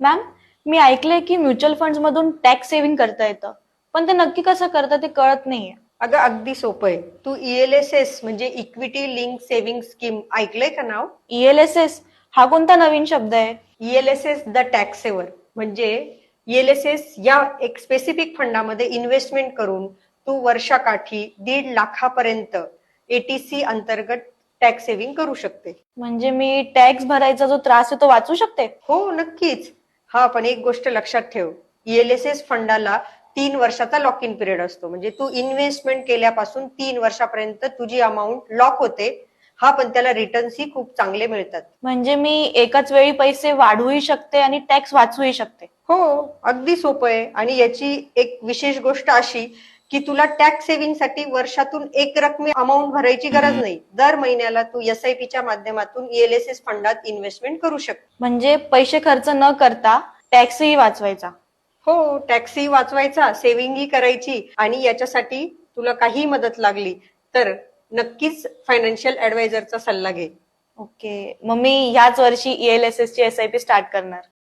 Ma'am, मी ऐकलंय की mutual funds मधून टॅक्स सेव्हिंग करता येतं, पण ते नक्की कसं करतं ते कळत नाहीये. अगं अगदी सोपं आहे. तू ELSS म्हणजे इक्विटी लिंक सेव्हिंग स्कीम ऐकलंय का नाव? ELSS हा कोणता नवीन शब्द आहे? ELSS द टॅक्स सेवर म्हणजे ELSS या एक स्पेसिफिक फंडामध्ये इन्व्हेस्टमेंट करून तू वर्षाकाठी 1.5 लाखापर्यंत ATC अंतर्गत टॅक्स सेव्हिंग करू शकते. म्हणजे मी टॅक्स भरायचा जो त्रास आहे तो वाचू शकते? हो नक्कीच. हा पण एक गोष्ट लक्षात ठेव, ELSS फंडाला 3 वर्षाचा लॉक इन पिरियड असतो. म्हणजे तू इन्व्हेस्टमेंट केल्यापासून 3 वर्षापर्यंत तुझी अमाऊंट लॉक होते. हा पण त्याला रिटर्न्सही खूप चांगले मिळतात. म्हणजे मी एकाच वेळी पैसे वाढवूही शकते आणि टॅक्स वाचवूही शकते. हो, अगदी सोपं आहे. आणि याची एक विशेष गोष्ट अशी की तुला टॅक्स सेव्हिंगसाठी वर्षातून एक रकमी अमाऊंट भरायची गरज नाही. दर महिन्याला तू SIP माध्यमातून ELSS फंडात इन्व्हेस्टमेंट करू शकते. म्हणजे पैसे खर्च न करता टॅक्सही वाचवायचा. हो, टॅक्सही वाचवायचा, सेव्हिंगही करायची. आणि याच्यासाठी तुला काही मदत लागली तर नक्कीच फायनान्शियल ऍडवायझरचा सल्ला घे. ओके, मग मी याच वर्षी ELSS ची SIP स्टार्ट करणार.